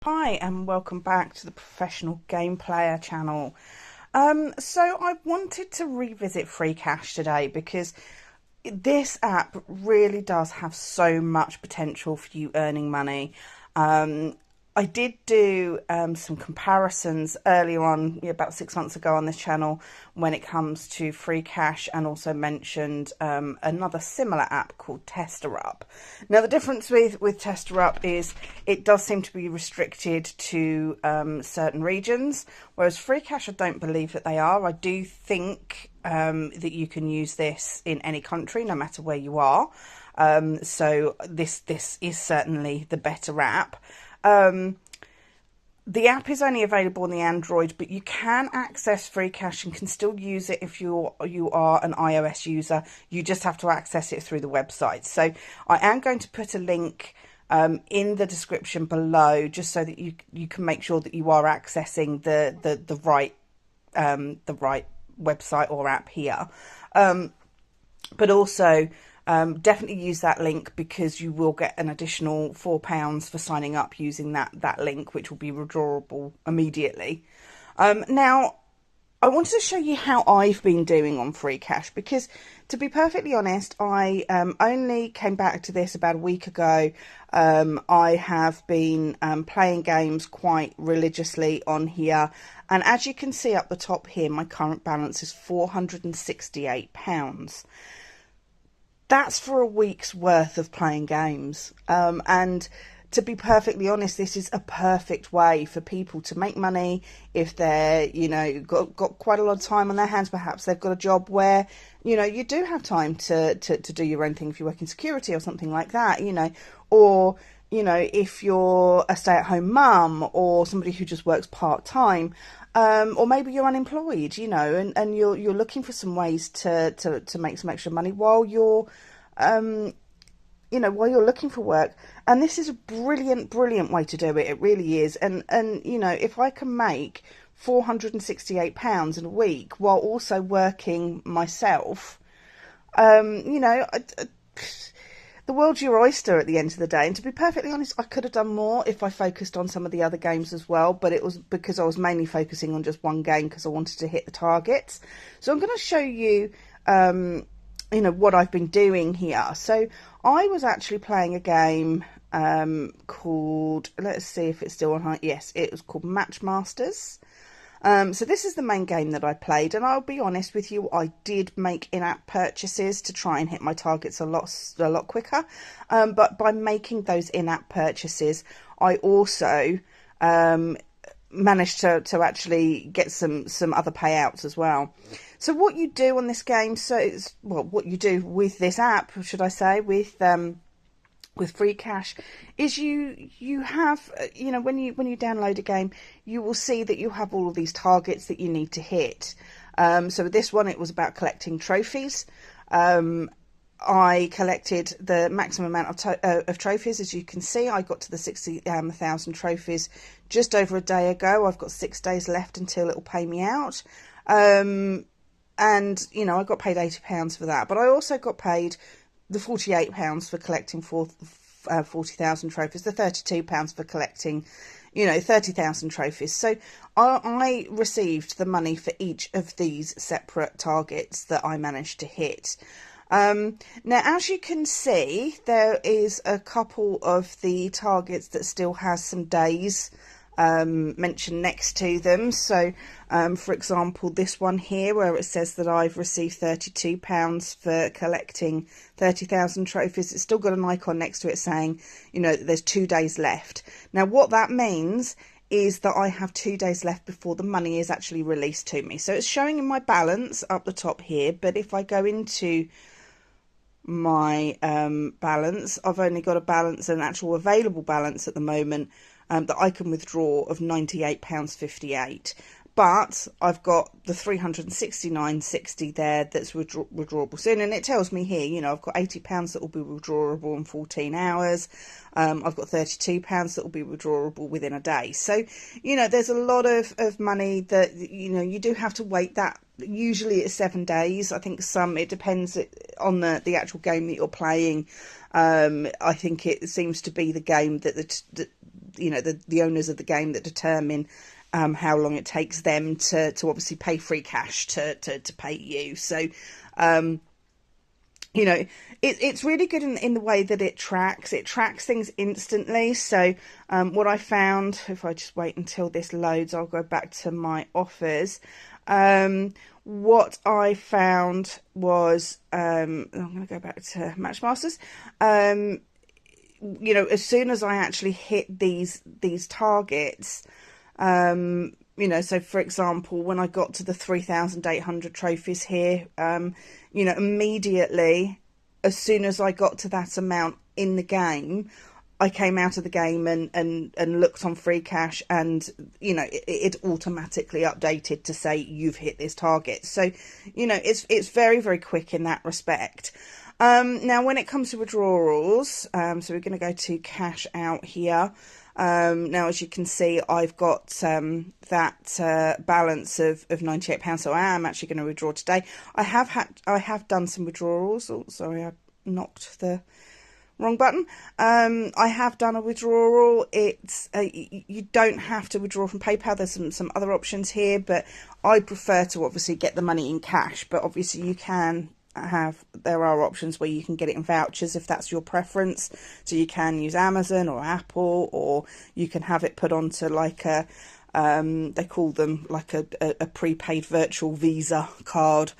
Hi and welcome back to the Professional Game Player channel. So I wanted to revisit Free Cash today because this app really does have so much potential for you earning money. I did do some comparisons earlier on, about 6 months ago on this channel, when it comes to Free Cash, and also mentioned another similar app called TesterUp. Now, the difference with TesterUp is it does seem to be restricted to certain regions, whereas Free Cash, I don't believe that they are. I do think that you can use this in any country, no matter where you are. So this is certainly the better app. The app is only available on the Android, but you can access Free Cash and can still use it if you are an iOS user. You just have to access it through the website. So I am going to put a link in the description below, just so that you can make sure that you are accessing the right website or app here. But also definitely use that link, because you will get an additional £4 for signing up using that link, which will be withdrawable immediately. Now, I wanted to show you how I've been doing on Free Cash, because to be perfectly honest, I only came back to this about a week ago. I have been playing games quite religiously on here, and as you can see up the top here, my current balance is £468. That's for a week's worth of playing games. And to be perfectly honest, this is a perfect way for people to make money if they're, got quite a lot of time on their hands. Perhaps they've got a job where, you do have time to do your own thing if you work in security or something like that, or, if you're a stay-at-home mum or somebody who just works part-time. Or maybe you're unemployed, and you're looking for some ways to make some extra money while you're while you're looking for work. And this is a brilliant way to do it. It really is. And if I can make £468 in a week while also working myself, the world's your oyster at the end of the day. And to be perfectly honest, I could have done more if I focused on some of the other games as well, but it was because I was mainly focusing on just one game because I wanted to hit the targets. So I'm going to show you what I've been doing here. So I was actually playing a game called, let's see if it's still on. Yes, it was called Matchmasters. So this is the main game that I played, and I'll be honest with you, I did make in-app purchases to try and hit my targets a lot quicker. But by making those in-app purchases, I also managed to actually get some other payouts as well. So what you do on this game, what you do with this app, should I say, with Free Cash, is you have, when you download a game, you will see that you have all of these targets that you need to hit. So with this one, it was about collecting trophies. I collected the maximum amount of trophies. As you can see, I got to the 60,000 trophies just over a day ago. I've got 6 days left until it will pay me out. And, I got paid £80 for that. But I also got paid the £48 for collecting 40,000 trophies, the £32 for collecting, 30,000 trophies. So I received the money for each of these separate targets that I managed to hit. Now, as you can see, there is a couple of the targets that still has some days mentioned next to them. So, for example, this one here where it says that I've received £32 for collecting 30,000 trophies, it's still got an icon next to it saying, that there's 2 days left. Now, what that means is that I have 2 days left before the money is actually released to me. So it's showing in my balance up the top here, but if I go into my balance, I've only got a balance, an actual available balance at the moment, that I can withdraw of £98.58. But I've got the £369.60 there that's withdrawable soon, and it tells me here, I've got £80 that will be withdrawable in 14 hours. I've got £32 that will be withdrawable within a day. So, there's a lot of money that, you do have to wait. That usually it's 7 days. I think it depends on the actual game that you're playing. I think it seems to be the game that the owners of the game that determine how long it takes them to obviously pay free cash to pay you. So it's really good in the way that it tracks things instantly. So what I found, if I just wait until this loads, I'll go back to my offers. What I found was, I'm going to go back to Matchmasters. As soon as I actually hit these targets, so for example, when I got to the 3,800 trophies here, immediately, as soon as I got to that amount in the game, I came out of the game and looked on free cash, and it automatically updated to say you've hit this target. So it's very, very quick in that respect. Now when it comes to withdrawals, so we're going to go to cash out here. Now as you can see, I've got that balance of £98, so I am actually going to withdraw today. I have done some withdrawals. Oh, sorry, I knocked the wrong button. I have done a withdrawal. It's you don't have to withdraw from PayPal. There's some other options here, but I prefer to obviously get the money in cash. But obviously you can there are options where you can get it in vouchers if that's your preference. So you can use Amazon or Apple, or you can have it put onto like a they call them like a prepaid virtual Visa card.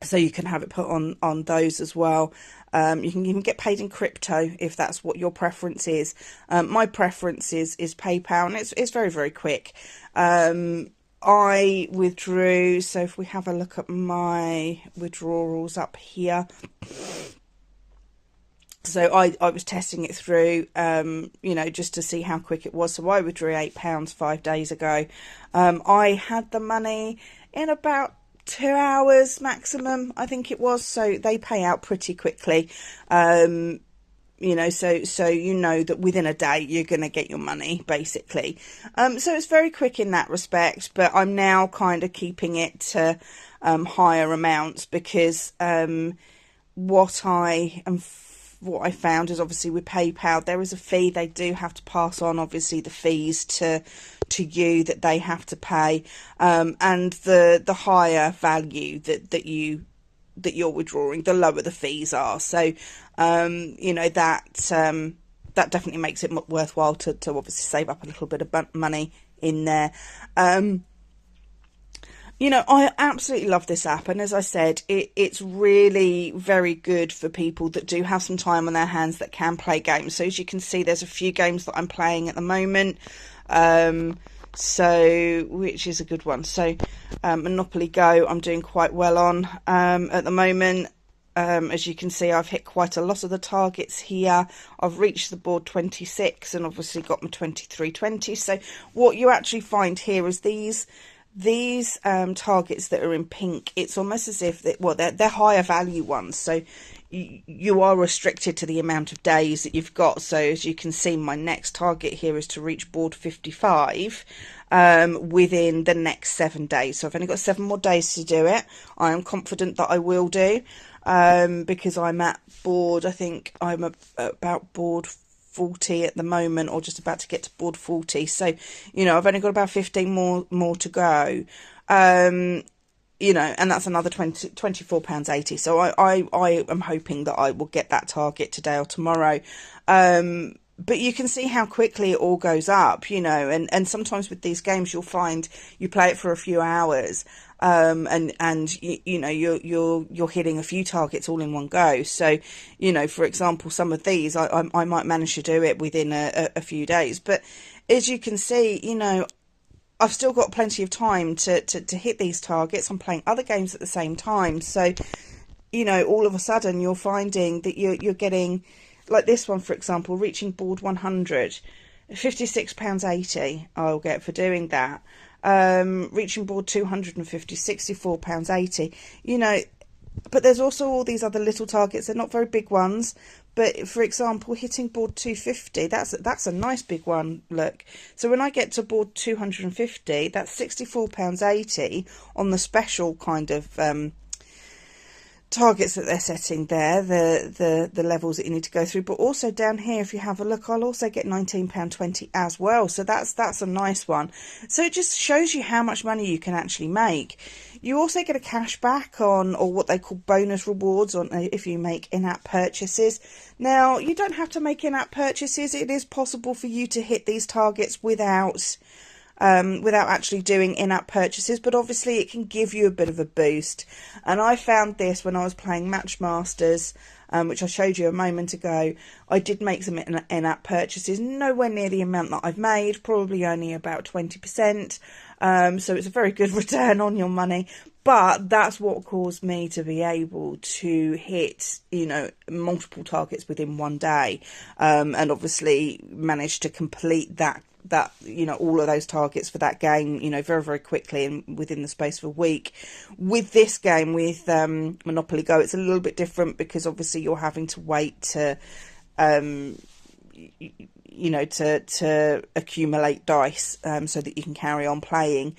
So you can have it put on those as well. You can even get paid in crypto if that's what your preference is. My preference is PayPal, and it's very, very quick. I withdrew, so if we have a look at my withdrawals up here. So I was testing it through, just to see how quick it was. So I withdrew £8 5 days ago. I had the money in about 2 hours maximum, I think it was. So they pay out pretty quickly. So that within a day you're going to get your money, basically. So it's very quick in that respect, but I'm now kind of keeping it to higher amounts, because what I found is, obviously with PayPal there is a fee. They do have to pass on obviously the fees to you that they have to pay, and the higher value that you're withdrawing, the lower the fees are. So that definitely makes it worthwhile to obviously save up a little bit of money in there. I absolutely love this app, and as I said, it's really very good for people that do have some time on their hands that can play games. So as you can see, there's a few games that I'm playing at the moment, which is a good one. So Monopoly Go I'm doing quite well on at the moment. As you can see, I've hit quite a lot of the targets here. I've reached the board 26 and obviously got my 2320. So what you actually find here is these targets that are in pink, it's almost as if they're higher value ones. So you are restricted to the amount of days that you've got. So as you can see, my next target here is to reach board 55 within the next 7 days. So I've only got 7 more days to do it. I am confident that I will do, because I'm at board, I think I'm about board 40 at the moment, or just about to get to board 40. So I've only got about 15 more to go, and that's another £24.80. So I am hoping that I will get that target today or tomorrow. But you can see how quickly it all goes up, and sometimes with these games you'll find you play it for a few hours, and you're hitting a few targets all in one go. So for example, some of these I might manage to do it within a few days, but as you can see, I've still got plenty of time to hit these targets. I'm playing other games at the same time, so all of a sudden you're finding that you're getting, like this one for example, reaching board 100, £56.80 I'll get for doing that. Reaching board 250, £64.80. But there's also all these other little targets. They're not very big ones, but for example, hitting board 250, that's a nice big one. Look, so when I get to board 250, that's £64.80 on the special kind of targets that they're setting there, the levels that you need to go through. But also down here, if you have a look, I'll also get £19.20 as well. So that's a nice one. So it just shows you how much money you can actually make. You also get a cash back on, or what they call bonus rewards on, if you make in-app purchases. Now, you don't have to make in-app purchases. It is possible for you to hit these targets without actually doing in-app purchases, but obviously it can give you a bit of a boost. And I found this when I was playing Matchmasters, which I showed you a moment ago. I did make some in-app purchases, nowhere near the amount that I've made, probably only about 20%. So it's a very good return on your money. But that's what caused me to be able to hit, multiple targets within one day, and obviously managed to complete that all of those targets for that game, very, very quickly and within the space of a week. With this game, with Monopoly Go, it's a little bit different because obviously you're having to wait to to accumulate dice so that you can carry on playing,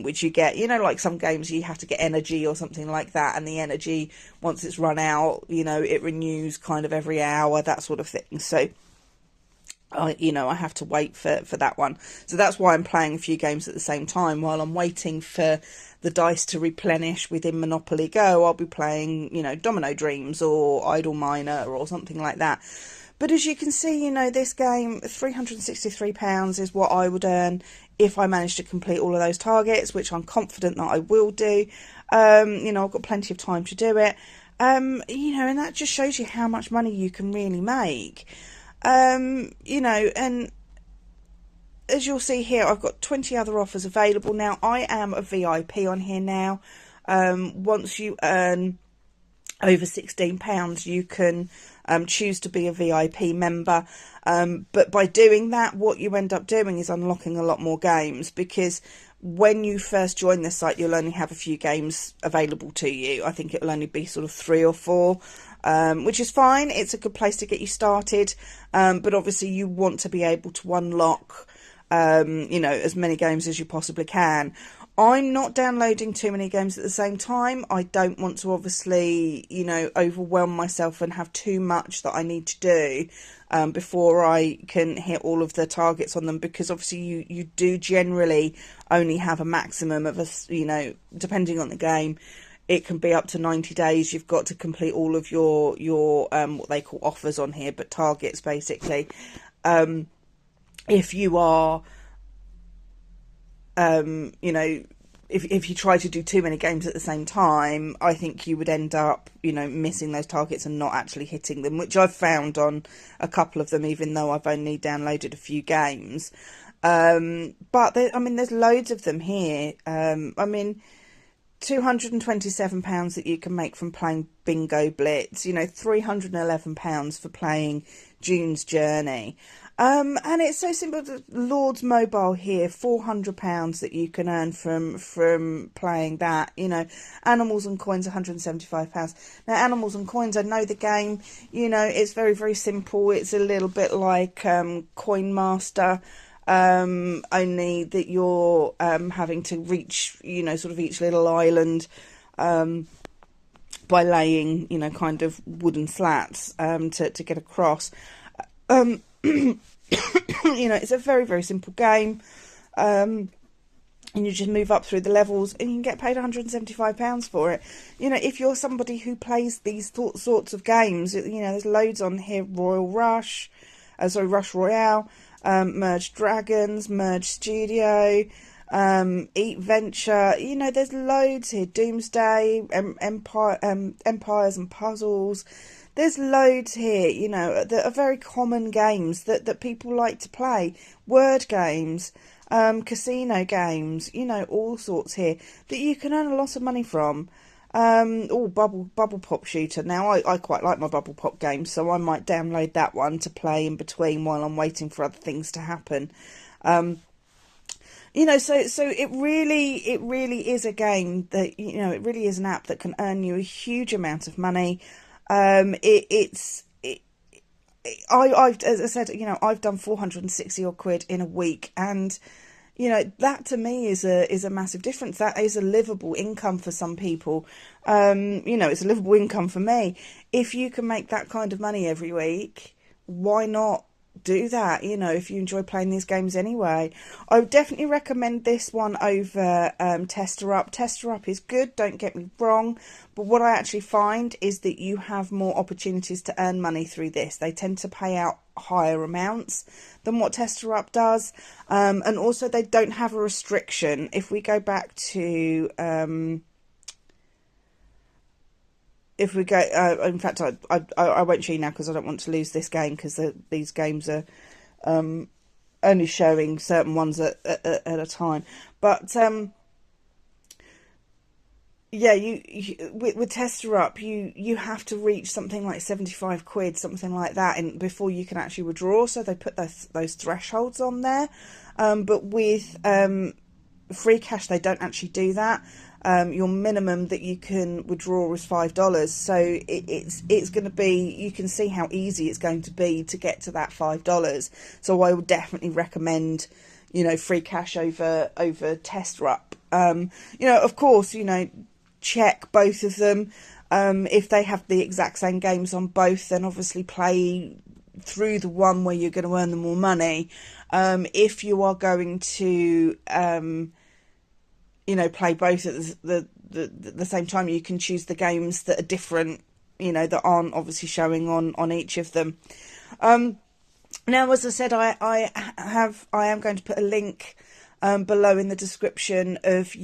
which you get, like some games you have to get energy or something like that, and the energy, once it's run out, it renews kind of every hour, that sort of thing. So I have to wait for that one. So that's why I'm playing a few games at the same time. While I'm waiting for the dice to replenish within Monopoly Go, I'll be playing, Domino Dreams or Idle Miner or something like that. But as you can see, this game, £363 is what I would earn if I manage to complete all of those targets, which I'm confident that I will do. I've got plenty of time to do it. And that just shows you how much money you can really make. And as you'll see here, I've got 20 other offers available. Now, I am a VIP on here now. Once you earn over £16, you can choose to be a VIP member. But by doing that, what you end up doing is unlocking a lot more games, because when you first join this site, you'll only have a few games available to you. I think it'll only be sort of 3 or 4. Which is fine. It's a good place to get you started. But obviously you want to be able to unlock, as many games as you possibly can. I'm not downloading too many games at the same time. I don't want to obviously, overwhelm myself and have too much that I need to do before I can hit all of the targets on them, because obviously you do generally only have a maximum of depending on the game, it can be up to 90 days. You've got to complete all of your what they call offers on here, but targets basically. If you are, if you try to do too many games at the same time, I think you would end up, missing those targets and not actually hitting them, which I've found on a couple of them, even though I've only downloaded a few games. But there's loads of them here. £227 that you can make from playing Bingo Blitz, £311 for playing June's Journey. And it's so simple. Lord's Mobile here, £400 that you can earn from playing that. Animals and Coins, £175. Now, Animals and Coins, I know the game. It's very, very simple. It's a little bit like Coin Master. Only that you're having to reach, sort of each little island by laying, kind of wooden slats to get across. It's a very, very simple game. And you just move up through the levels and you can get paid £175 for it. If you're somebody who plays these sorts of games, there's loads on here. Rush Royale. Merge Dragons, Merge Studio, Eat Venture. There's loads here. Doomsday, Empires and Puzzles. There's loads here, that are very common games that people like to play. Word games, casino games, all sorts here that you can earn a lot of money from. Bubble Pop Shooter. Now, I quite like my Bubble Pop game, so I might download that one to play in between while I'm waiting for other things to happen. So it really is a game that, it really is an app that can earn you a huge amount of money. As I said, I've done 460 odd quid in a week, and You know, that to me is a massive difference. That is a livable income for some people. You know, it's a livable income for me. If you can make that kind of money every week, why not do that? You know, if you enjoy playing these games anyway. I would definitely recommend this one over Tester Up. Tester Up is good, don't get me wrong, but what I actually find is that you have more opportunities to earn money through this. They tend to pay out higher amounts than what Tester Up does, and also they don't have a restriction. If we go back to if we go, in fact, I won't show you now because I don't want to lose this game, because these games are only showing certain ones at a time. But yeah, with Tester Up, you have to reach something like 75 quid, something like that, before you can actually withdraw. So they put those thresholds on there. But with Free Cash, they don't actually do that. Your minimum that you can withdraw is $5. So it's going to be, you can see how easy it's going to be to get to that $5. So I would definitely recommend, you know, Free Cash over Tester Up. You know, of course, you know, check both of them. If they have the exact same games on both, then obviously play through the one where you're going to earn the more money. If you are going to you know, play both at the same time, you can choose the games that are different, you know, that aren't obviously showing on each of them. Now, as I said, I am going to put a link below in the description of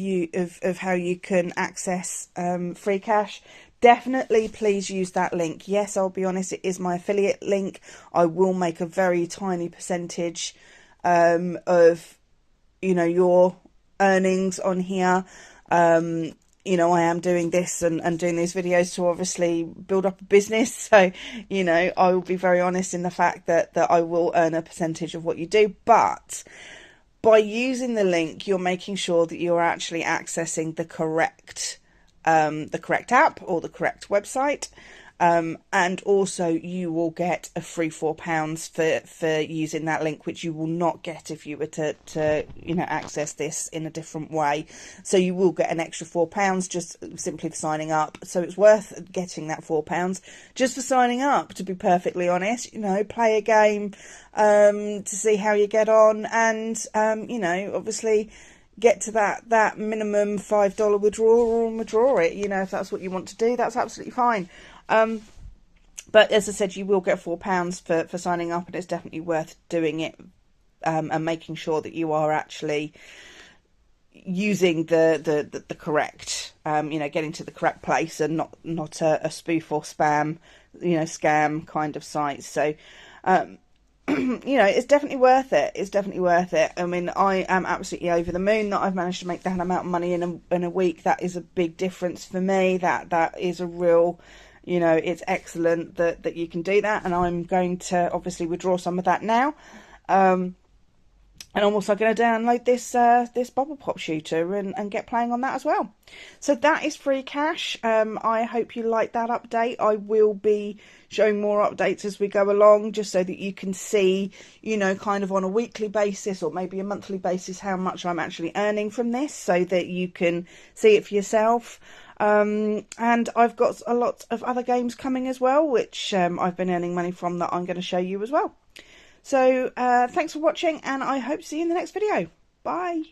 how you can access Free Cash. Definitely please use that link. Yes, I'll be honest, it is my affiliate link. I will make a very tiny percentage of, you know, your earnings on here. You know, I am doing this and doing these videos to obviously build up a business, so, you know, I will be very honest in the fact that I will earn a percentage of what you do. But by using the link, you're making sure that you're actually accessing the correct app or the correct website. And also you will get a free £4 for using that link, which you will not get if you were to you know, access this in a different way. So you will get an extra £4 just simply for signing up. So it's worth getting that £4 just for signing up, to be perfectly honest. You know, play a game to see how you get on, and you know, obviously get to that minimum $5 withdrawal and withdraw it. You know, if that's what you want to do, that's absolutely fine. But as I said, you will get £4 for signing up, and it's definitely worth doing it, and making sure that you are actually using the correct, you know, getting to the correct place, and not a spoof or spam, you know, scam kind of site. So you know, it's definitely worth it. It's definitely worth it. I mean, I am absolutely over the moon that I've managed to make that amount of money in a week. That is a big difference for me. That is a real, you know, it's excellent that you can do that. And I'm going to obviously withdraw some of that now. And I'm also going to download this Bubble Pop shooter and get playing on that as well. So that is Free Cash. I hope you like that update. I will be showing more updates as we go along, just so that you can see, you know, kind of on a weekly basis or maybe a monthly basis how much I'm actually earning from this, so that you can see it for yourself. And I've got a lot of other games coming as well, which I've been earning money from, that I'm going to show you as well. So thanks for watching, and I hope to see you in the next video. Bye.